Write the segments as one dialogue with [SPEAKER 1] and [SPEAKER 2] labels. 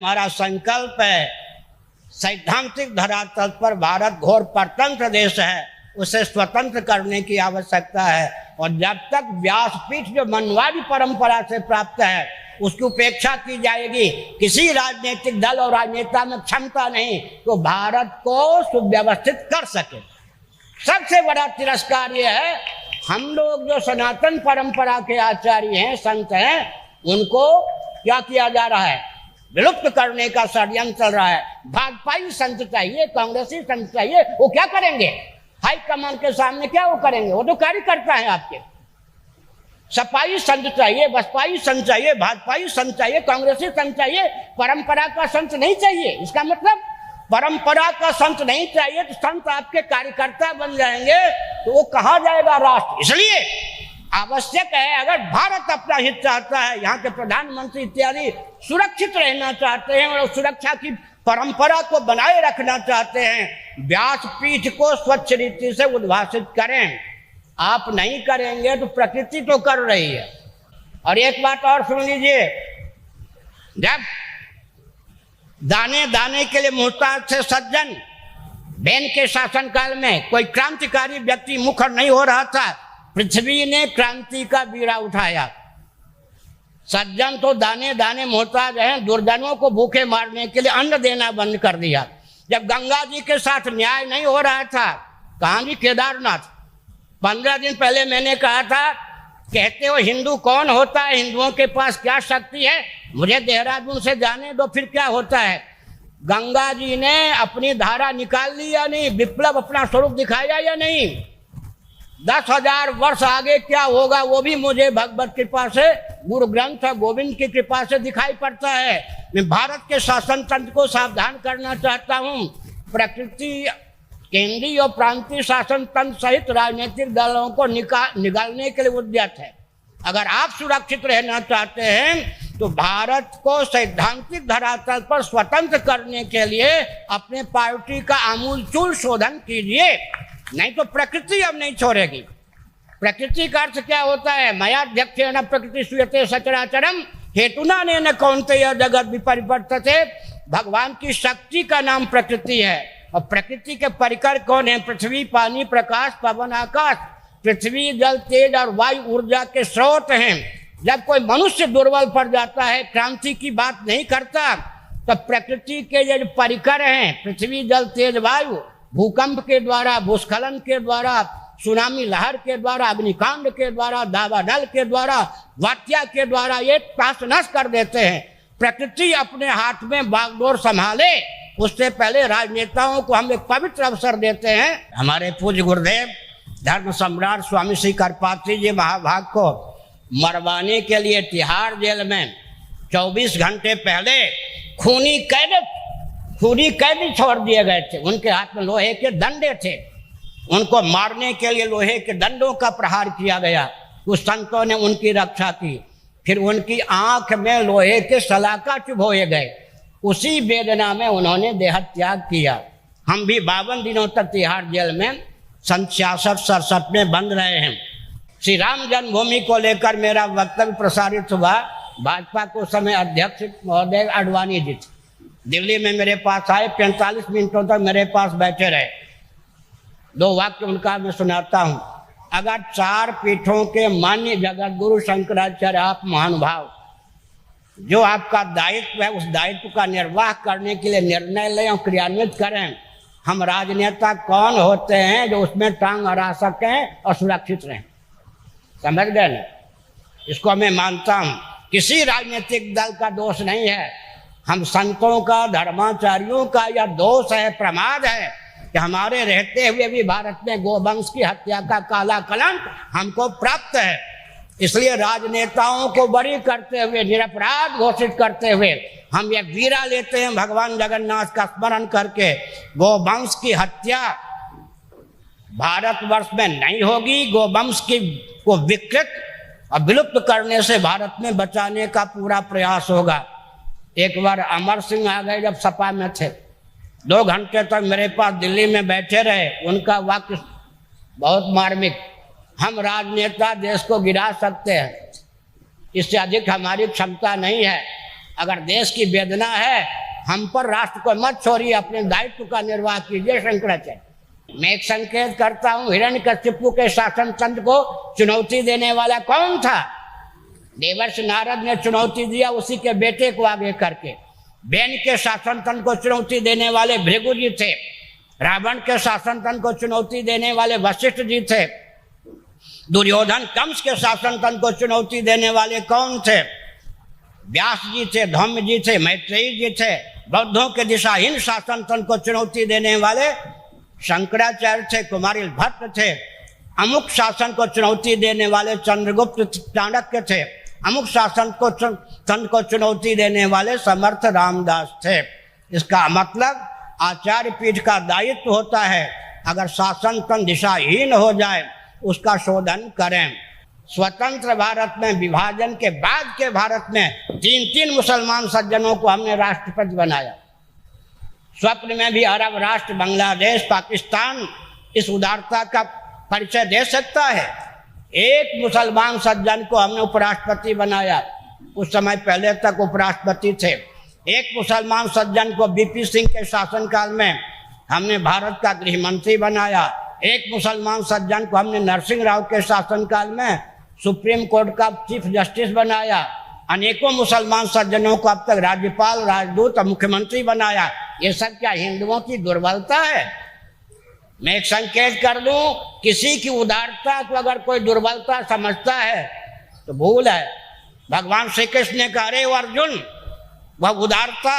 [SPEAKER 1] हमारा संकल्प है, सैद्धांतिक धरातल पर भारत घोर परतंत्र देश है, उसे स्वतंत्र करने की आवश्यकता है। और जब तक व्यासपीठ जो मनवादी परंपरा से प्राप्त है उसकी उपेक्षा की जाएगी, किसी राजनीतिक दल और राजनेता में क्षमता नहीं तो भारत को सुव्यवस्थित कर सके। सबसे बड़ा तिरस्कार यह है, हम लोग जो सनातन परंपरा के आचार्य हैं, संत हैं, उनको क्या किया जा रहा है, विलुप्त करने का षड्यंत्र चल रहा है। भाजपाई संत चाहिए, कांग्रेसी संत चाहिए, वो क्या करेंगे? हाईकमान के सामने क्या वो करेंगे? वो तो कार्यकर्ता है आपके। सपाई संत चाहिए, बसपाई संत चाहिए, भाजपाई संत चाहिए, कांग्रेसी संत चाहिए, परंपरा का संत नहीं चाहिए। इसका मतलब परंपरा का संत नहीं चाहिए तो संत आपके कार्यकर्ता बन जाएंगे तो वो कहाँ जाएगा राष्ट्र। इसलिए आवश्यक है, अगर भारत अपना हित चाहता है, यहाँ के प्रधानमंत्री इत्यादि सुरक्षित रहना चाहते हैं और सुरक्षा की परंपरा को बनाए रखना चाहते हैं, व्यासपीठ को स्वच्छ रीति से उद्भाषित करें। आप नहीं करेंगे तो प्रकृति तो कर रही है। और एक बात और सुन लीजिए, जब दाने दाने के लिए मुहताज थे सज्जन, बेन के शासनकाल में कोई क्रांतिकारी व्यक्ति मुखर नहीं हो रहा था, पृथ्वी ने क्रांति का बीड़ा उठाया। सज्जन तो दाने दाने मोहताज हैं, दुर्जनों को भूखे मारने के लिए अन्न देना बंद कर दिया। जब गंगा जी के साथ न्याय नहीं हो रहा था, कहाँ जी केदारनाथ, 15 दिन पहले मैंने कहा था, कहते हो हिंदू कौन होता है, हिंदुओं के पास क्या शक्ति है, मुझे देहरादून से जाने दो, फिर क्या होता है। गंगा जी ने अपनी धारा निकाल ली या नहीं, विप्लव अपना स्वरूप दिखाया या नहीं। 10,000 वर्ष आगे क्या होगा वो भी मुझे भगवत कृपा से, गुरु ग्रंथ गोविंद की कृपा से दिखाई पड़ता है। मैं भारत के शासन तंत्र को सावधान करना चाहता हूँ। प्रकृति केंद्रीय और प्रांतीय शासन तंत्र सहित राजनीतिक दलों को निकालने के लिए उद्यत है। अगर आप सुरक्षित रहना चाहते हैं तो भारत को सैद्धांतिक धरातल पर स्वतंत्र करने के लिए अपने पार्टी का आमूलचूल शोधन कीजिए, नहीं तो प्रकृति अब नहीं छोड़ेगी। प्रकृति का अर्थ क्या होता है? मयाध्यक्षेण प्रकृति सूयते सचराचरम हेतुना नेन कौन्तेय जगत विपरिवर्तते। भगवान की शक्ति का नाम प्रकृति है। और प्रकृति के परिकर कौन है? पृथ्वी, पानी, प्रकाश, पवन, आकाश। पृथ्वी, जल, तेज और वायु ऊर्जा के स्रोत हैं। जब कोई मनुष्य दुर्बल पड़ जाता है, क्रांति की बात नहीं करता, तो प्रकृति के जो परिकर हैं, पृथ्वी, जल, तेज, वायु, भूकंप के द्वारा, भूस्खलन के द्वारा, सुनामी लहर के द्वारा, अग्निकांड के द्वारा, दावानल के द्वारा, वात्या के द्वारा ये तहस नहस कर देते हैं। प्रकृति अपने हाथ में बागडोर संभाले, उससे पहले राजनेताओं को हम एक पवित्र अवसर देते हैं। हमारे पूज्य गुरुदेव धर्म सम्राट स्वामी श्री करपात्री जी महाभाग को मरवाने के लिए तिहाड़ जेल में 24 घंटे पहले खूनी कैदी छोड़ दिए गए थे। उनके हाथ में लोहे के डंडे थे, उनको मारने के लिए लोहे के डंडों का प्रहार किया गया। उस संतों ने उनकी रक्षा की, फिर उनकी आंख में लोहे के सलाका चुभोए गए। उसी वेदना में उन्होंने देह त्याग किया। हम भी 52 दिनों तक तिहाड़ जेल में 66-67 में बंद रहे हैं। श्री राम जन्मभूमि को लेकर मेरा वक्तव्य प्रसारित हुआ। भाजपा को उस समय अध्यक्ष महोदय आडवाणी जी थे, दिल्ली में मेरे पास आए, 45 मिनटों तक मेरे पास बैठे रहे। 2 वाक्य उनका मैं सुनाता हूँ। अगर 4 पीठों के मान्य जगत गुरु शंकराचार्य आप महानुभाव, जो आपका दायित्व है, उस दायित्व का निर्वाह करने के लिए निर्णय लें और क्रियान्वित करें। हम राजनेता कौन होते हैं जो उसमें टांग अड़ा सकें और सुरक्षित रहें? समझ गए ना? इसको मैं मानता हूँ। किसी राजनीतिक दल का दोष नहीं है, हम संतों का, धर्माचार्यों का यह दोष है, प्रमाद है कि हमारे रहते हुए भी भारत में गोवंश की हत्या का काला कलंक हमको प्राप्त है। इसलिए राजनेताओं को बरी करते हुए, निरपराध घोषित करते हुए हम ये वीरा लेते हैं, भगवान जगन्नाथ का स्मरण करके गोवंश की हत्या भारतवर्ष में नहीं होगी। गोवंश की को विकृत और विलुप्त करने से भारत में बचाने का पूरा प्रयास होगा। एक बार अमर सिंह आ गए, जब सपा में थे, 2 घंटे तक मेरे पास दिल्ली में बैठे रहे। उनका वाक्य बहुत मार्मिक, हम राजनेता देश को गिरा सकते हैं, इससे अधिक हमारी क्षमता नहीं है। अगर देश की वेदना है, हम पर राष्ट्र को मत छोड़िए, अपने दायित्व का निर्वाह कीजिए शंकराचार्य। मैं एक संकेत करता हूं, हिरण्यकशिपु के शासन तंत्र को चुनौती देने वाला कौन था? देवर्षि नारद ने चुनौती दिया उसी के बेटे को आगे करके। बेन के शासन तंत्र को चुनौती देने वाले भृगु जी थे। रावण के शासन तंत्र को चुनौती देने वाले वशिष्ठ जी थे। दुर्योधन कंस के शासन तंत्र को चुनौती देने वाले कौन थे? व्यास जी थे, धौम्य जी थे, मैत्रेयी जी थे। बौद्धों के दिशाहीन शासन तंत्र को चुनौती देने वाले शंकराचार्य थे, कुमारिल भट्ट थे। अमुक शासन को चुनौती देने वाले चंद्रगुप्त चाणक्य थे। अमुक शासन को तंत्र को चुनौती देने वाले समर्थ रामदास थे। इसका मतलब आचार्य पीठ का दायित्व होता है, अगर शासन तंत्र दिशाहीन हो जाए उसका शोधन करें। स्वतंत्र भारत में, विभाजन के बाद के भारत में 3 मुसलमान सज्जनों को हमने राष्ट्रपति बनाया। स्वप्न में भी अरब राष्ट्र, बांग्लादेश, पाकिस्तान इस उदारता का परिचय दे सकता है? एक मुसलमान सज्जन को हमने उपराष्ट्रपति बनाया। उस समय पहले तक उपराष्ट्रपति थे। एक मुसलमान सज्जन को बीपी सिंह के शासनकाल में हमने भारत का गृह मंत्री बनाया। एक मुसलमान सज्जन को हमने नरसिंह राव के शासनकाल में सुप्रीम कोर्ट का चीफ जस्टिस बनाया। अनेकों मुसलमान सज्जनों को अब तक राज्यपाल, राजदूत और मुख्यमंत्री बनाया। ये सब क्या हिंदुओं की दुर्बलता है? मैं एक संकेत कर दूं, किसी की उदारता को अगर कोई दुर्बलता समझता है तो भूल है। भगवान श्री कृष्ण ने कहा, अरे अर्जुन, वह उदारता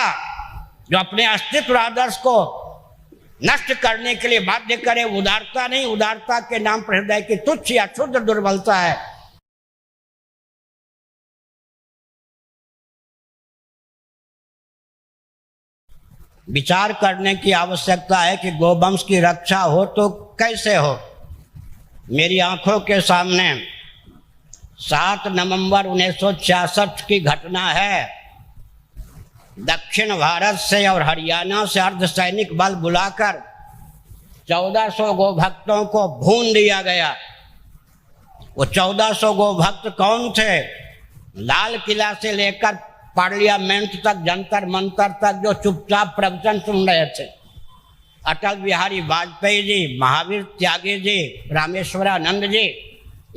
[SPEAKER 1] जो अपने अस्तित्व आदर्श को नष्ट करने के लिए बाध्य करे, उदारता नहीं, उदारता के नाम पर हृदय की तुच्छ या क्षुद्र दुर्बलता है। विचार करने की आवश्यकता है कि गोवंश की रक्षा हो तो कैसे हो। मेरी आंखों के सामने 7 नवंबर 1966 की घटना है। दक्षिण भारत से और हरियाणा से अर्धसैनिक बल बुलाकर 1400 गोभक्तों को भून दिया गया। वो 1400 गोभक्त कौन थे? लाल किला से लेकर पार्लियामेंट तक, जंतर मंतर तक जो चुपचाप प्रवचन सुन रहे थे। अटल बिहारी वाजपेयी जी, महावीर त्यागी जी, रामेश्वरानंद जी,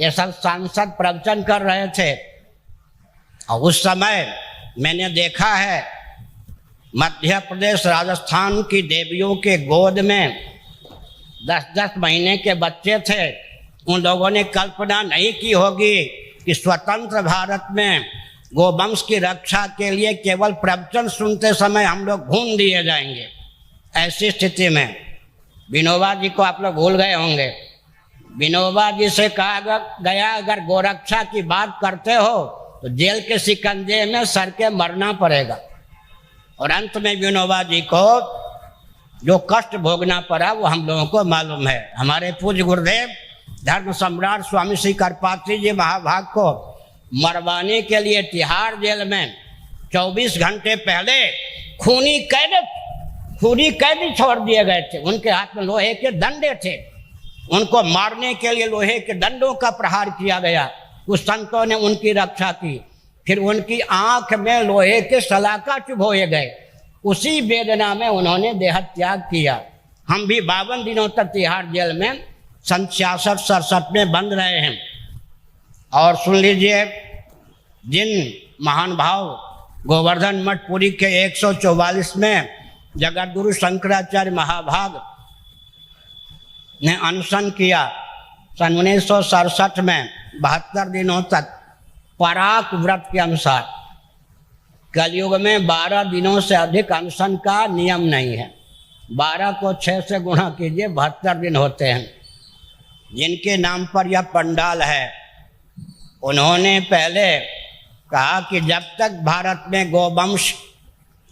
[SPEAKER 1] ये सब सांसद प्रवचन कर रहे थे। और उस समय मैंने देखा है मध्य प्रदेश, राजस्थान की देवियों के गोद में 10-10 महीने के बच्चे थे। उन लोगों ने कल्पना नहीं की होगी कि स्वतंत्र भारत में गोवंश की रक्षा के लिए केवल प्रवचन सुनते समय हम लोग भून दिए जाएंगे। ऐसी स्थिति में विनोबा जी को आप लोग भूल गए होंगे। विनोबा जी से कहा गया, अगर गोरक्षा की बात करते हो तो जेल के शिकंजे में सर के मरना पड़ेगा। और अंत में विनोबा जी को जो कष्ट भोगना पड़ा वो हम लोगों को मालूम है। हमारे पूज्य गुरुदेव धर्म सम्राट स्वामी श्री करपात्री जी महाभाग को मरवाने के लिए तिहाड़ जेल में 24 घंटे पहले खूनी कैदी छोड़ दिए गए थे। उनके हाथ में लोहे के डंडे थे। उनको मारने के लिए लोहे के डंडों का प्रहार किया गया। कुछ संतों ने उनकी रक्षा की। फिर उनकी आंख में लोहे के सलाका चुभोए गए। उसी वेदना में उन्होंने देह त्याग किया। हम भी 52 दिनों तक तिहाड़ जेल में 66-67 में बंद रहे हैं। और सुन लीजिए, जिन महान भाव गोवर्धन मठ पुरी के 144 में जगतगुरु शंकराचार्य महाभाग ने अनशन किया सन 1967 में 72 दिनों तक पराक व्रत के अनुसार। कलयुग में 12 दिनों से अधिक अनशन का नियम नहीं है। 12 को 6 से गुणा कीजिए, 72 दिन होते हैं। जिनके नाम पर यह पंडाल है, उन्होंने पहले कहा कि जब तक भारत में गोवंश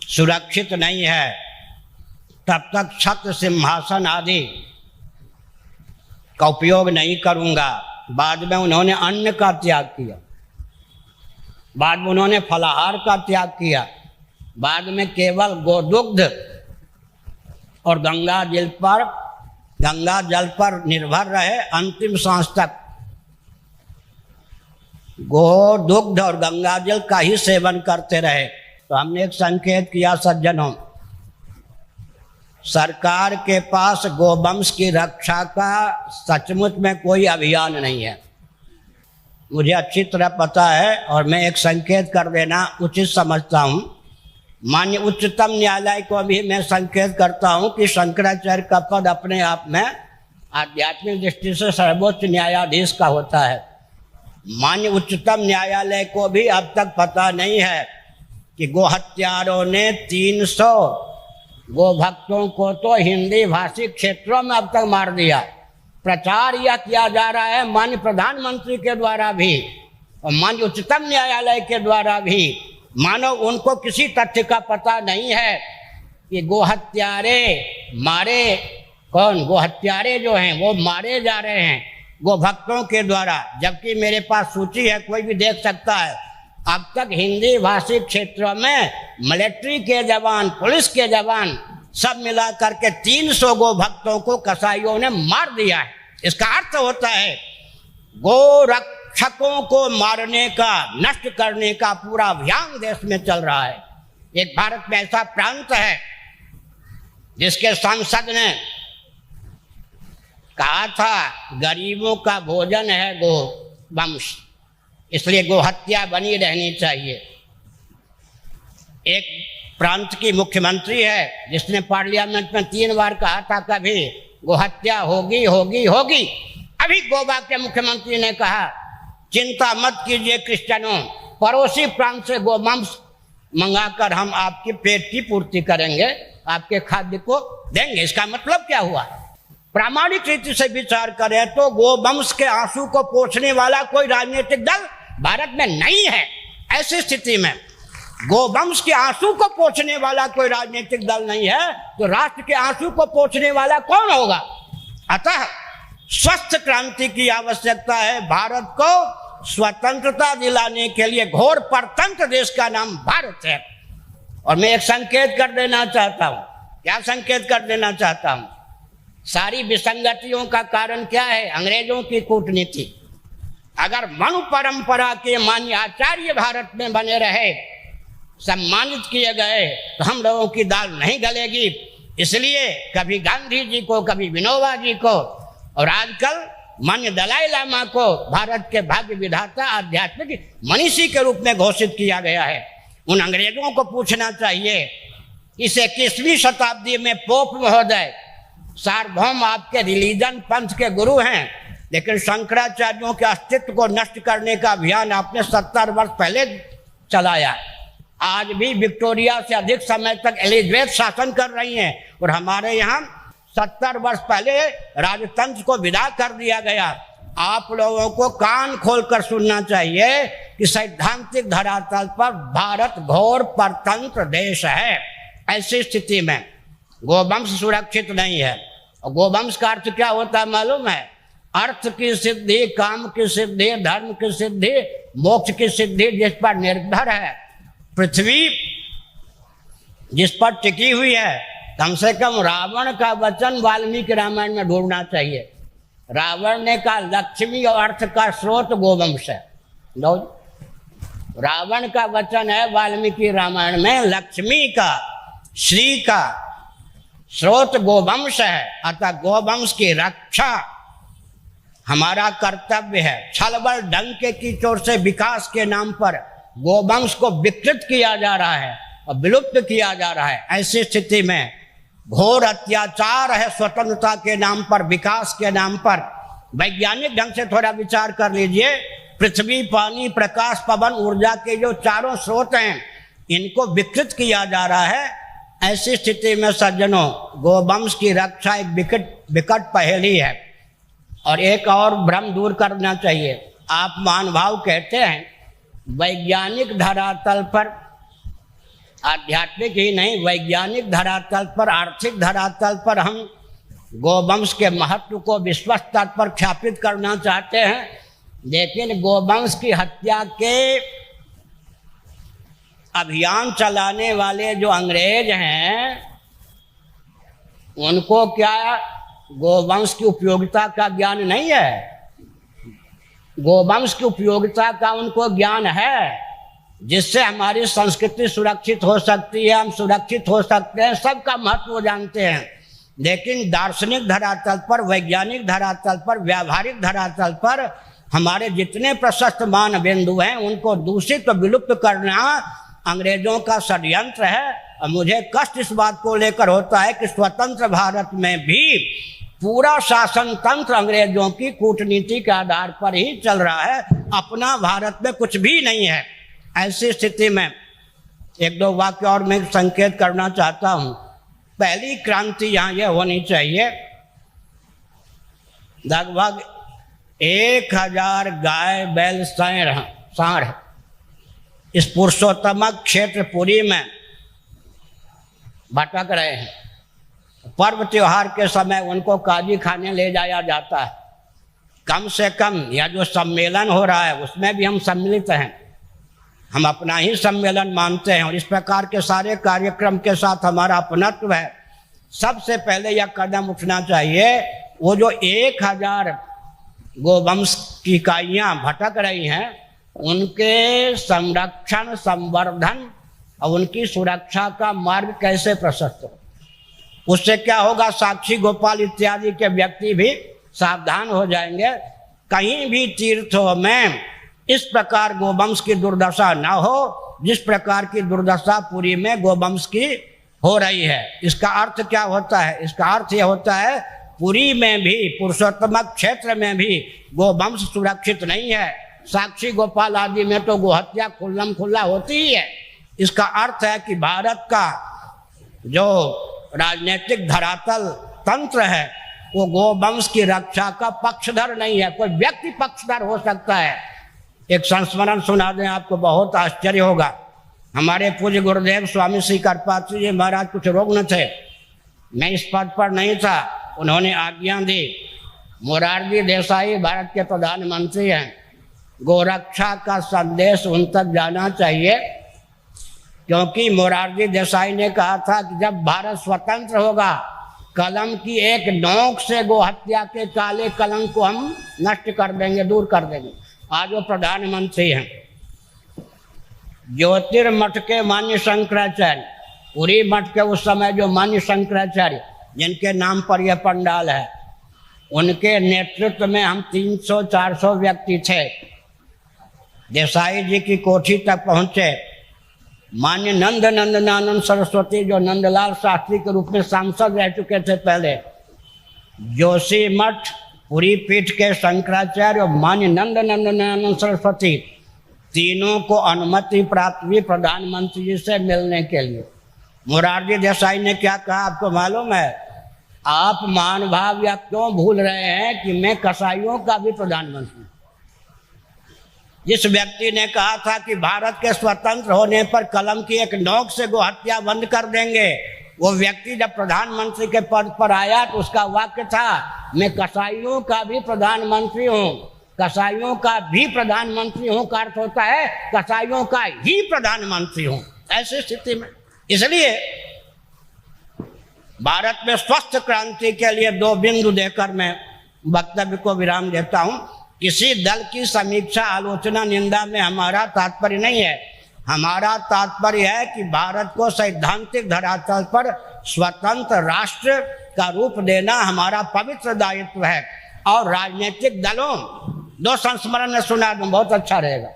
[SPEAKER 1] सुरक्षित नहीं है तब तक छत्र सिंहासन आदि का उपयोग नहीं करूंगा। बाद में उन्होंने अन्न का त्याग किया। बाद में उन्होंने फलाहार का त्याग किया। बाद में केवल गोदुग्ध और गंगा जल पर निर्भर रहे। अंतिम सांस तक गोदुग्ध और गंगा जल का ही सेवन करते रहे। तो हमने एक संकेत किया, सज्जनों, सरकार के पास गोवंश की रक्षा का सचमुच में कोई अभियान नहीं है। मुझे अच्छी तरह पता है और मैं एक संकेत कर देना उचित समझता हूँ। माननीय उच्चतम न्यायालय को भी मैं संकेत करता हूँ कि शंकराचार्य का पद अपने आप में आध्यात्मिक दृष्टि से सर्वोच्च न्यायाधीश का होता है। माननीय उच्चतम न्यायालय को भी अब तक पता नहीं है कि गोहत्यारों ने 300 गोभक्तों को तो हिंदी भाषी क्षेत्रों में अब तक मार दिया। प्रचार यह किया जा रहा है माननीय प्रधानमंत्री के द्वारा भी और माननीय उच्चतम न्यायालय के द्वारा भी, मानो उनको किसी तथ्य का पता नहीं है कि गोहत्यारे मारे कौन, गोहत्यारे जो हैं वो मारे जा रहे हैं गोभक्तों के द्वारा। जबकि मेरे पास सूची है, कोई भी देख सकता है। अब तक हिंदी भाषी क्षेत्रों में मिलिट्री के जवान, पुलिस के जवान सब मिला करके 300 गोभक्तों को कसाईयों ने मार दिया है। इसका अर्थ होता है गोरक्षकों को मारने का, नष्ट करने का पूरा अभियान देश में चल रहा है। एक भारत में ऐसा प्रांत है जिसके सांसद ने कहा था गरीबों का भोजन है गोवंश, इसलिए गोहत्या बनी रहनी चाहिए। एक प्रांत की मुख्यमंत्री है जिसने पार्लियामेंट में 3 बार कहा था कभी गोहत्या होगी होगी होगी। अभी गोवा के मुख्यमंत्री ने कहा चिंता मत कीजिए क्रिश्चियनों, पड़ोसी प्रांत से गोमांस मंगाकर हम आपकी पेट की पूर्ति करेंगे, आपके खाद्य को देंगे। इसका मतलब क्या हुआ? प्रामाणिक रीति से विचार करें तो गोवंश के आंसू को पोंछने वाला कोई राजनीतिक दल भारत में नहीं है। ऐसी स्थिति में गोवंश के आंसू को पोंछने वाला कोई राजनीतिक दल नहीं है तो राष्ट्र के आंसू को पोंछने वाला कौन होगा? अतः स्वस्थ क्रांति की आवश्यकता है। भारत को स्वतंत्रता दिलाने के लिए घोर परतंत्र देश का नाम भारत है। और मैं एक संकेत कर देना चाहता हूं। क्या संकेत कर देना चाहता हूं? सारी विसंगतियों का कारण क्या है? अंग्रेजों की कूटनीति। अगर मनु परंपरा के मान्य आचार्य भारत में बने रहे, सम्मानित किए गए, तो हम लोगों की दाल नहीं गलेगी। इसलिए कभी गांधी जी को, कभी विनोबा जी को और आजकल मान्य दलाई लामा को भारत के भाग्य विधाता, आध्यात्मिक मनीषी के रूप में घोषित किया गया है। उन अंग्रेजों को पूछना चाहिए, इसे 21वीं शताब्दी में पोप महोदय सार्वभौम आपके रिलीजन पंथ के गुरु हैं, लेकिन शंकराचार्यों के अस्तित्व को नष्ट करने का अभियान आपने 70 वर्ष पहले चलाया। आज भी विक्टोरिया से अधिक समय तक एलिजाबेथ शासन कर रही हैं और हमारे यहाँ 70 वर्ष पहले राजतंत्र को विदा कर दिया गया। आप लोगों को कान खोलकर सुनना चाहिए कि सैद्धांतिक धरातल पर भारत घोर परतंत्र देश है। ऐसी स्थिति में गोवंश सुरक्षित नहीं है। और गोवंश का अर्थ क्या होता है मालूम है? अर्थ की सिद्धि, काम की सिद्धि, धर्म की सिद्धि, मोक्ष की सिद्धि जिस पर निर्भर है। पृथ्वी जिस पर टिकी हुई है, कम से कम रावण का वचन वाल्मीकि रामायण में ढूंढना चाहिए। रावण ने कहा लक्ष्मी और अर्थ का स्रोत गोवंश है। रावण का वचन है वाल्मीकि रामायण में, लक्ष्मी का, श्री का स्रोत गोवंश है। अतः गोवंश की रक्षा हमारा कर्तव्य है। छलबल डंके की चोट से विकास के नाम पर गोवंश को विकृत किया जा रहा है और विलुप्त किया जा रहा है। ऐसी स्थिति में घोर अत्याचार है स्वतंत्रता के नाम पर, विकास के नाम पर। वैज्ञानिक ढंग से थोड़ा विचार कर लीजिए। पृथ्वी, पानी, प्रकाश, पवन, ऊर्जा के जो चारों स्रोत हैं, इनको विकृत किया जा रहा है। ऐसी स्थिति में सज्जनों, गोवंश की रक्षा एक विकट पहेली है। और एक और भ्रम दूर करना चाहिए। आप महानुभाव कहते हैं वैज्ञानिक धरातल पर, आध्यात्मिक ही नहीं, वैज्ञानिक धरातल पर, आर्थिक धरातल पर हम गोवंश के महत्व को विश्व स्तर पर ख्यापित करना चाहते हैं। लेकिन गोवंश की हत्या के अभियान चलाने वाले जो अंग्रेज हैं, उनको क्या गोवंश की उपयोगिता का ज्ञान नहीं है? गोवंश की उपयोगिता का उनको ज्ञान है। जिससे हमारी संस्कृति सुरक्षित हो सकती है, हम सुरक्षित हो सकते हैं, सबका महत्व जानते हैं। लेकिन दार्शनिक धरातल पर, वैज्ञानिक धरातल पर, व्यावहारिक धरातल पर हमारे जितने प्रशस्त मान बिंदु हैं उनको दूषित और विलुप्त करना अंग्रेजों का षड्यंत्र है। और मुझे कष्ट इस बात को लेकर होता है कि स्वतंत्र भारत में भी पूरा शासन तंत्र अंग्रेजों की कूटनीति के आधार पर ही चल रहा है, अपना भारत में कुछ भी नहीं है। ऐसी स्थिति में एक दो वाक्य और मैं संकेत करना चाहता हूँ। पहली क्रांति यहाँ यह होनी चाहिए, लगभग 1000 गाय बैल सांड इस पुरुषोत्तमक क्षेत्र पुरी में भटक रहे हैं। पर्व त्योहार के समय उनको काजी खाने ले जाया जाता है। कम से कम यह जो सम्मेलन हो रहा है उसमें भी हम सम्मिलित हैं, हम अपना ही सम्मेलन मानते हैं और इस प्रकार के सारे कार्यक्रम के साथ हमारा अपनत्व है। सबसे पहले यह कदम उठना चाहिए, वो जो 1000 गोवंश की इकाइयाँ भटक रही हैं उनके संरक्षण, संवर्धन और उनकी सुरक्षा का मार्ग कैसे प्रशस्त हो। उससे क्या होगा, साक्षी गोपाल इत्यादि के व्यक्ति भी सावधान हो जाएंगे। कहीं भी तीर्थों में इस प्रकार गोवंश की दुर्दशा न हो जिस प्रकार की दुर्दशा पुरी में गोवंश की हो रही है। इसका अर्थ क्या होता है? इसका अर्थ यह होता है पुरी में भी, पुरुषोत्तमक क्षेत्र में भी गोवंश सुरक्षित नहीं है। साक्षी गोपाल आदि में तो गोहत्या खुल्लम खुल्ला होती ही है। इसका अर्थ है कि भारत का जो राजनीतिक धरातल तंत्र है वो गोवंश की रक्षा का पक्षधर नहीं है। कोई व्यक्ति पक्षधर हो सकता है। एक संस्मरण सुना दें, आपको बहुत आश्चर्य होगा। हमारे पूज्य गुरुदेव स्वामी श्री कृपात्री जी महाराज कुछ रुग्ण थे, मैं इस पद पर नहीं था, उन्होंने आज्ञा दी, मोरारजी देसाई भारत के प्रधानमंत्री हैं, गोरक्षा का संदेश उन तक जाना चाहिए। क्योंकि मोरारजी देसाई ने कहा था कि जब भारत स्वतंत्र होगा कलम की एक नोक से गोहत्या के काले कलंक को हम नष्ट कर देंगे, दूर कर देंगे। आज वो प्रधानमंत्री हैं। ज्योतिर्मठ के मान्य शंकराचार्य, पूरी मठ के उस समय जो मान्य शंकराचार्य जिनके नाम पर यह पंडाल है, उनके नेतृत्व में हम 300-400 व्यक्ति थे। देसाई जी की कोठी तक पहुँचे। मान्य नंदनानंद सरस्वती जो नंदलाल शास्त्री के रूप में सांसद रह चुके थे पहले, जोशी मठ पुरी पीठ के शंकराचार्य और मान्य नंदनानंद सरस्वती, तीनों को अनुमति प्राप्त हुई प्रधानमंत्री जी से मिलने के लिए। मोरारजी देसाई ने क्या कहा आपको मालूम है? आप महानुभाव या क्यों भूल रहे हैं कि मैं कसाईयों का भी प्रधानमंत्री। जिस व्यक्ति ने कहा था कि भारत के स्वतंत्र होने पर कलम की एक नोक से गोहत्या बंद कर देंगे, वो व्यक्ति जब प्रधानमंत्री के पद पर आया तो उसका वाक्य था, मैं कसाईयों का भी प्रधानमंत्री हूँ। कसाईयों का भी प्रधानमंत्री हूँ का अर्थ होता है कसाईयों का ही प्रधानमंत्री हूँ। ऐसी स्थिति में इसलिए भारत में स्वस्थ क्रांति के लिए 2 बिंदु देकर मैं वक्तव्य को विराम देता हूँ। किसी दल की समीक्षा, आलोचना, निंदा में हमारा तात्पर्य नहीं है। हमारा तात्पर्य है कि भारत को सैद्धांतिक धरातल पर स्वतंत्र राष्ट्र का रूप देना हमारा पवित्र दायित्व है। और राजनीतिक दलों, 2 संस्मरण में सुना दूं, बहुत अच्छा रहेगा।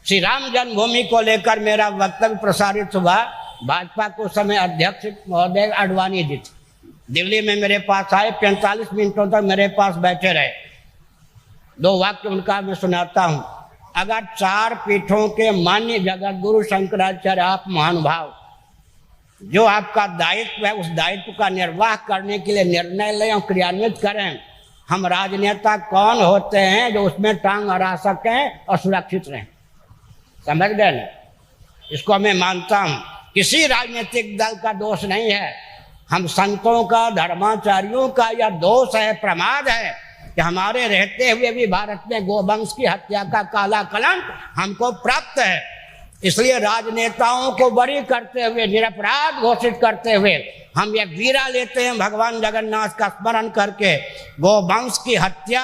[SPEAKER 1] श्री राम जन्मभूमि को लेकर मेरा वक्तव्य प्रसारित हुआ। भाजपा को समय अध्यक्ष महोदय आडवाणी जी थे, दिल्ली में मेरे पास आए, 45 मिनटों तक मेरे पास बैठे रहे। 2 वाक्य उनका मैं सुनाता हूँ। अगर 4 पीठों के मान्य जगत गुरु शंकराचार्य, आप महानुभाव, जो आपका दायित्व है उस दायित्व का निर्वाह करने के लिए निर्णय लें और क्रियान्वित करें। हम राजनेता कौन होते हैं जो उसमें टांग अड़ा सकें और सुरक्षित रहें? समझ गए ना? इसको मैं मानता हूँ। किसी राजनीतिक दल का दोष नहीं है, हम संतों का, धर्माचार्यों का यह दोष है, प्रमाद है कि हमारे रहते हुए भी भारत में गोवंश की हत्या का काला कलंक हमको प्राप्त है। इसलिए राजनेताओं को बरी करते हुए, निरपराध घोषित करते हुए हम एक वीरा लेते हैं भगवान जगन्नाथ का स्मरण करके। गोवंश की हत्या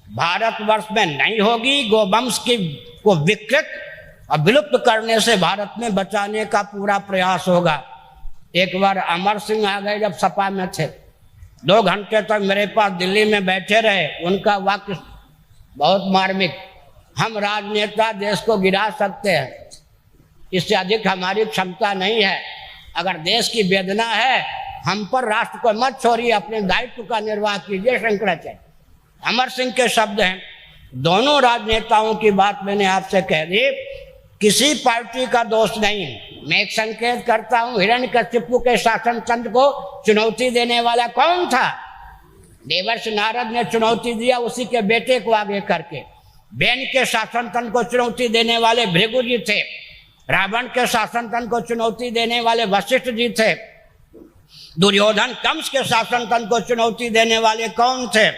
[SPEAKER 1] भारतवर्ष में नहीं होगी। गोवंश की को विकृत और विलुप्त करने से भारत में बचाने का पूरा प्रयास होगा। एक बार अमर सिंह आ गए जब सपा में थे, 2 घंटे तक मेरे पास दिल्ली में बैठे रहे। उनका वाक्य बहुत मार्मिक, हम राजनेता देश को गिरा सकते हैं, इससे अधिक हमारी क्षमता नहीं है। अगर देश की वेदना है हम पर राष्ट्र को मत छोड़िए, अपने दायित्व का निर्वाह कीजिए। शंकराचार्य अमर सिंह के शब्द हैं। दोनों राजनेताओं की बात मैंने आपसे कह दी, किसी पार्टी का दोष नहीं। मैं एक संकेत करता हूं, हिरण्यकशिपु के शासन तंत्र को चुनौती देने वाला कौन था? देवर्षि नारद ने चुनौती दिया उसी के बेटे को आगे करके। बैन के शासन तंत्र को चुनौती देने वाले भृगु जी थे। रावण के शासन तंत्र को चुनौती देने वाले वशिष्ठ जी थे। दुर्योधन कंस के शासन तंत्र को चुनौती देने वाले कौन थे?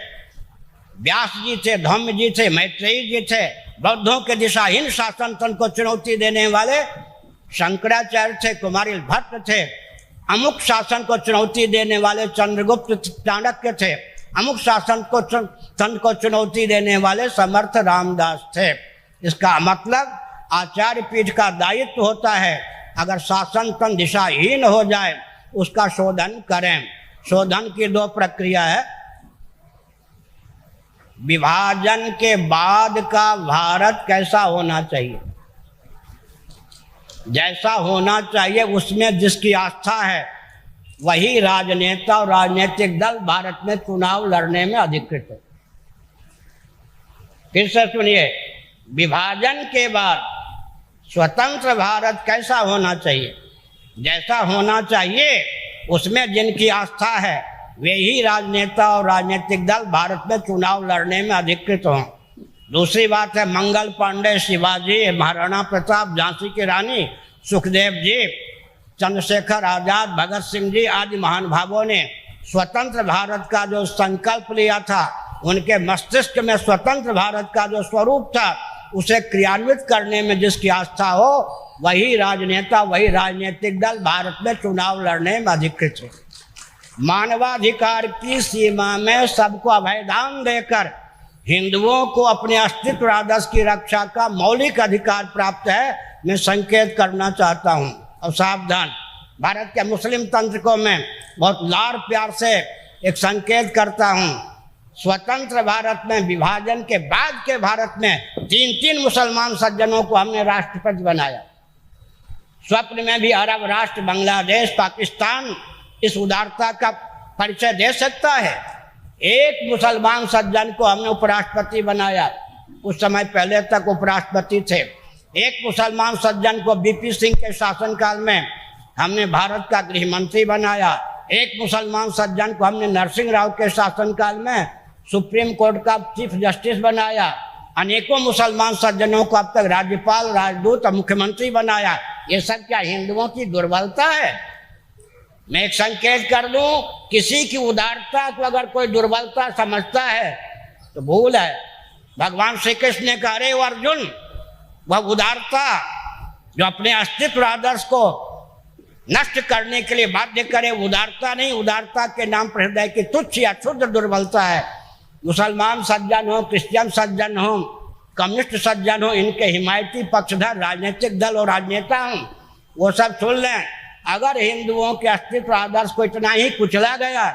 [SPEAKER 1] व्यास जी थे, धौम्य जी थे, मैत्रेयी जी थे। बौद्धों के दिशाहीन शासन तंत्र को चुनौती देने वाले शंकराचार्य थे, कुमारिल भट्ट थे। अमुक शासन को चुनौती देने वाले चंद्रगुप्त चाणक्य थे। अमुक शासन को तंत्र को चुनौती देने वाले समर्थ रामदास थे। इसका मतलब आचार्य पीठ का दायित्व होता है, अगर शासन तंत्र दिशाहीन हो जाए उसका शोधन करें। शोधन की 2 प्रक्रिया है। विभाजन के बाद का भारत कैसा होना चाहिए, जैसा होना चाहिए उसमें जिसकी आस्था है वही राजनेता और राजनीतिक दल भारत में चुनाव लड़ने में अधिकृत है। फिर से सुनिए, विभाजन के बाद स्वतंत्र भारत कैसा होना चाहिए, जैसा होना चाहिए उसमें जिनकी आस्था है वे ही राजनेता और राजनीतिक दल भारत में चुनाव लड़ने में अधिकृत हों। दूसरी बात है, मंगल पांडे, शिवाजी, महाराणा प्रताप, झांसी की रानी, सुखदेव जी, चंद्रशेखर आजाद, भगत सिंह जी आदि महानुभावों ने स्वतंत्र भारत का जो संकल्प लिया था, उनके मस्तिष्क में स्वतंत्र भारत का जो स्वरूप था उसे क्रियान्वित करने में जिसकी आस्था हो वही राजनेता, वही राजनीतिक दल भारत में चुनाव लड़ने में अधिकृत है। मानवाधिकार की सीमा में सबको अभयदान देकर हिंदुओं को अपने अस्तित्व आदर्श की रक्षा का मौलिक अधिकार प्राप्त है, मैं संकेत करना चाहता हूं। और सावधान, भारत के मुस्लिम तंत्र को मैं बहुत लाड़ प्यार से एक संकेत करता हूं। स्वतंत्र भारत में, विभाजन के बाद के भारत में 3 मुसलमान सज्जनों को हमने राष्ट्रपति बनाया। स्वप्न में भी अरब राष्ट्र, बांग्लादेश, पाकिस्तान इस उदारता का परिचय दे सकता है। एक मुसलमान सज्जन को हमने उपराष्ट्रपति बनाया, उस समय पहले तक उपराष्ट्रपति थे। एक मुसलमान सज्जन को बीपी सिंह के शासनकाल में हमने भारत का गृह मंत्री बनाया। एक मुसलमान सज्जन को हमने नरसिंह राव के शासनकाल में सुप्रीम कोर्ट का चीफ जस्टिस बनाया। अनेकों मुसलमान सज्जनों को अब तक राज्यपाल, राजदूत और मुख्यमंत्री बनाया। ये सब क्या हिंदुओं की दुर्बलता है? मैं एक संकेत कर दूं, किसी की उदारता को अगर कोई दुर्बलता समझता है तो भूल है। भगवान श्री कृष्ण ने कहा, अरे अर्जुन, वह उदारता जो अपने अस्तित्व आदर्श को नष्ट करने के लिए बाध्य करे, उदारता नहीं, उदारता के नाम पर हृदय की तुच्छ या क्षुद्र दुर्बलता है। मुसलमान सज्जन हो, क्रिश्चियन सज्जन हो, कम्युनिस्ट सज्जन हो, इनके हिमायती पक्षधर राजनीतिक दल और राजनेता हों, वो सब सुन लें। अगर हिंदुओं के अस्तित्व आदर्श को इतना ही कुचला गया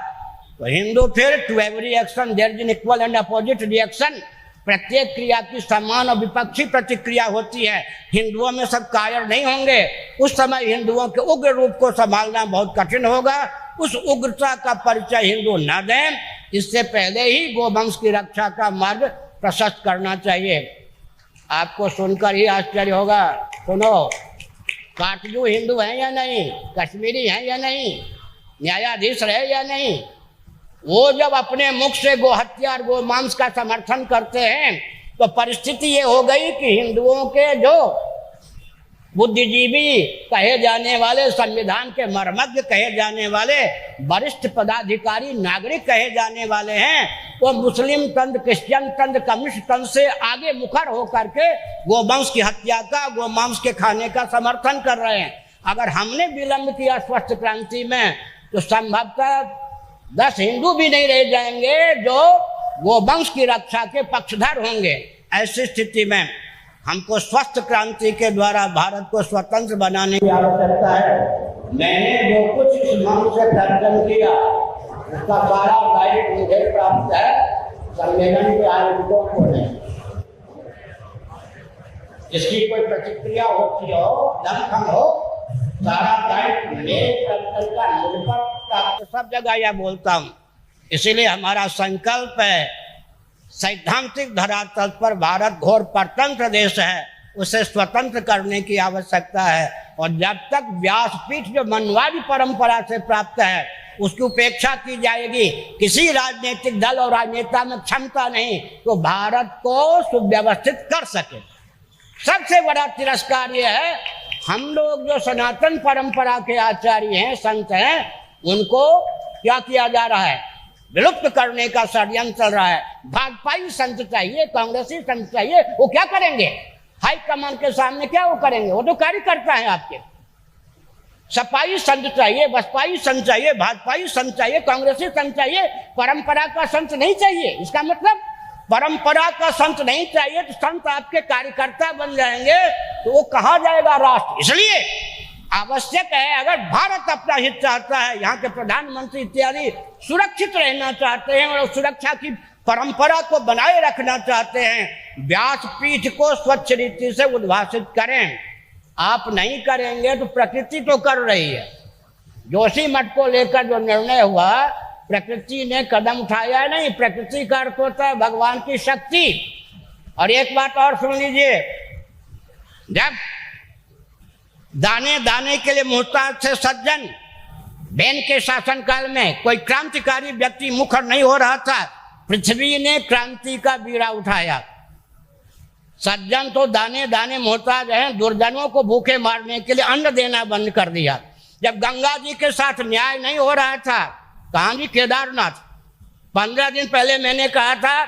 [SPEAKER 1] तो हिंदू फिर to every action there is an equal and opposite reaction, प्रत्येक क्रिया की समान और विपक्षी प्रतिक्रिया होती है। हिंदुओं में सब कायर नहीं होंगे, उस समय हिंदुओं के उग्र रूप को संभालना बहुत कठिन होगा। उस उग्रता का परिचय हिंदू न दें, इससे पहले ही गोवंश की रक्षा का मार्ग प्रशस्त करना चाहिए। आपको सुनकर ही आश्चर्य होगा, सुनो, काटजू हिंदू हैं या नहीं, कश्मीरी हैं या नहीं, न्यायाधीश रहे या नहीं, वो जब अपने मुख से गो हत्या और गो मांस का समर्थन करते हैं तो परिस्थिति ये हो गई कि हिंदुओं के जो बुद्धिजीवी कहे जाने वाले, संविधान के मर्मज्ञ कहे जाने वाले, वरिष्ठ पदाधिकारी, नागरिक कहे जाने वाले हैं, वो मुस्लिम तंत्र, क्रिश्चियन तंत्र, कम्युनिस्ट तंत्र से आगे मुखर होकर के गोवंश की हत्या का, गोमांस के खाने का समर्थन कर रहे हैं। अगर हमने विलंब किया स्वस्थ क्रांति में तो संभवतः 10 हिंदू भी नहीं रह जाएंगे जो गोवंश की रक्षा के पक्षधर होंगे। ऐसी स्थिति में हमको स्वस्थ क्रांति के द्वारा भारत को स्वतंत्र बनाने की आवश्यकता है। मैंने जो कुछ इस मंच से दर्शन किया उसका सारा दायित्व मुझे प्राप्त है, सम्मेलन के आयोजकों को नहीं। इसकी कोई प्रतिक्रिया होती हो, दमखम हो, सारा दायित्व मुझ पर प्राप्त। सब जगह यह बोलता हूँ, इसीलिए हमारा संकल्प है सैद्धांतिक धरातल पर भारत घोर परतंत्र देश है, उसे स्वतंत्र करने की आवश्यकता है। और जब तक व्यासपीठ जो मनवादी परंपरा से प्राप्त है उसकी उपेक्षा की जाएगी, किसी राजनीतिक दल और राजनेता में क्षमता नहीं तो भारत को सुव्यवस्थित कर सके। सबसे बड़ा तिरस्कार यह है, हम लोग जो सनातन परंपरा के आचार्य हैं, संत हैं, उनको क्या किया जा रहा है, विलुप्त करने का षड्यंत्र चल रहा है। भाजपाई संत चाहिए, कांग्रेसी संत चाहिए, वो क्या करेंगे? हाईकमान के सामने क्या वो करेंगे? वो तो कार्यकर्ता है आपके। सपाई संत चाहिए, बसपाई संत चाहिए, भाजपाई संत चाहिए, कांग्रेसी संत चाहिए, परंपरा का संत नहीं चाहिए। इसका मतलब परंपरा का संत नहीं चाहिए तो संत आपके कार्यकर्ता बन जाएंगे तो वो कहाँ जाएगा राष्ट्र। इसलिए आवश्यक है, अगर भारत अपना हित चाहता है, यहाँ के प्रधानमंत्री इत्यादि सुरक्षित रहना चाहते हैं और सुरक्षा की परंपरा को बनाए रखना चाहते हैं, व्यासपीठ को स्वच्छ रीति से उद्भाषित करें। आप नहीं करेंगे तो प्रकृति तो कर रही है। जोशी मठ को लेकर जो निर्णय हुआ, प्रकृति ने कदम उठाया नहीं। प्रकृति का अर्थ होता है भगवान की शक्ति। और एक बात और सुन लीजिए, जब दाने दाने के लिए मोहताज थे सज्जन, बेन के शासनकाल में कोई क्रांतिकारी व्यक्ति मुखर नहीं हो रहा था, पृथ्वी ने क्रांति का बीड़ा उठाया। सज्जन तो दाने दाने मोहताज हैं, दुर्जनों को भूखे मारने के लिए अन्न देना बंद कर दिया। जब गंगा जी के साथ न्याय नहीं हो रहा था, कहाँ जी केदारनाथ, 15 दिन पहले मैंने कहा था,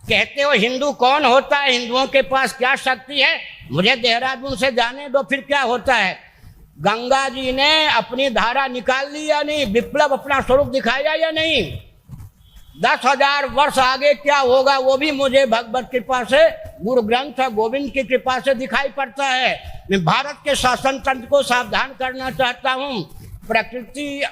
[SPEAKER 1] कहते हो हिंदू कौन होता है, हिंदुओं के पास क्या शक्ति है, मुझे देहरादून से जाने दो फिर क्या होता है। गंगा जी ने अपनी धारा निकाल ली या नहीं, विप्लव अपना स्वरूप दिखाया या नहीं। 10,000 वर्ष आगे क्या होगा वो भी मुझे भगवत कृपा से, गुरु ग्रंथ गोविंद की कृपा से दिखाई पड़ता है। मैं भारत के शासन तंत्र को सावधान करना चाहता हूँ। प्रकृति,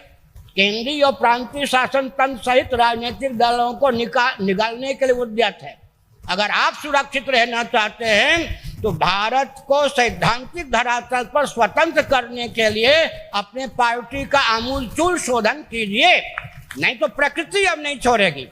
[SPEAKER 1] केंद्रीय और प्रांतीय शासन तंत्र सहित राजनीतिक दलों को निकालने के लिए उद्यत है। अगर आप सुरक्षित रहना चाहते हैं तो भारत को सैद्धांतिक धरातल पर स्वतंत्र करने के लिए अपने पार्टी का आमूलचूल शोधन कीजिए, नहीं तो प्रकृति अब नहीं छोड़ेगी।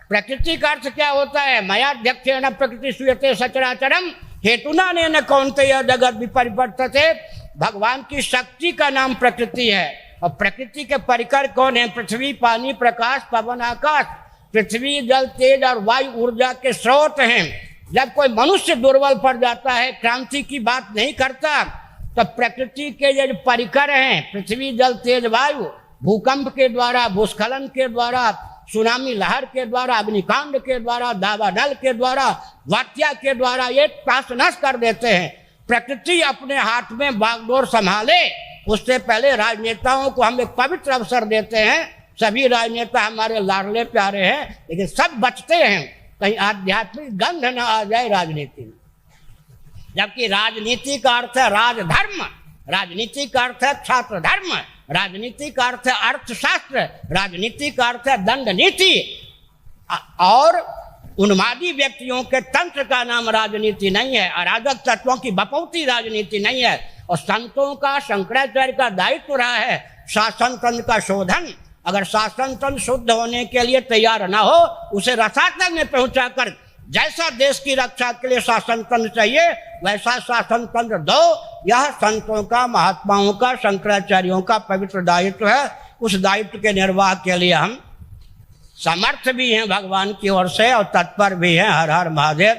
[SPEAKER 1] प्रकृति का अर्थ क्या होता है? मयाध्यक्षेण प्रकृति सूयते सचराचरम हेतुना न कौन्तेय जगत विपरिवर्तते। भगवान की शक्ति का नाम प्रकृति है। और प्रकृति के परिकर कौन है? पृथ्वी, पानी, प्रकाश, पवन, आकाश। पृथ्वी, जल, तेज और वायु ऊर्जा के स्रोत हैं। जब कोई मनुष्य दुर्बल पड़ जाता है, क्रांति की बात नहीं करता, तो प्रकृति के जो परिकर हैं, पृथ्वी, जल, तेज, वायु, भूकंप के द्वारा, भूस्खलन के द्वारा, सुनामी लहर के द्वारा, अग्निकांड के द्वारा, दावानल के द्वारा, वात्या के द्वारा ये तहस नहस कर देते हैं। प्रकृति अपने हाथ में बागडोर संभाले, उससे पहले राजनेताओं को हम एक पवित्र अवसर देते हैं। सभी राजनेता हमारे लाडले प्यारे हैं, लेकिन सब बचते हैं कहीं आध्यात्मिक गंध न आ जाए राजनीति में। जबकि राजनीति का अर्थ है राजधर्म, राजनीति का अर्थ है छात्र धर्म, राजनीति का अर्थ है अर्थशास्त्र, राजनीति का अर्थ है दंड नीति। और उन्मादी व्यक्तियों के तंत्र का नाम राजनीति नहीं है, अराजक तत्वों की बपौती राजनीति नहीं है। और संतों का, शंकराचार्य का दायित्व रहा है शासन तंत्र का शोधन। अगर शासन तंत्र शुद्ध होने के लिए तैयार ना हो, उसे रसातल में पहुंचाकर जैसा देश की रक्षा के लिए शासन तंत्र चाहिए वैसा शासन तंत्र दो। यह संतों का, महात्माओं का, शंकराचार्यों का पवित्र दायित्व है। उस दायित्व के निर्वाह के लिए हम समर्थ भी हैं भगवान की ओर से और तत्पर भी हैं। हर हर महादेव।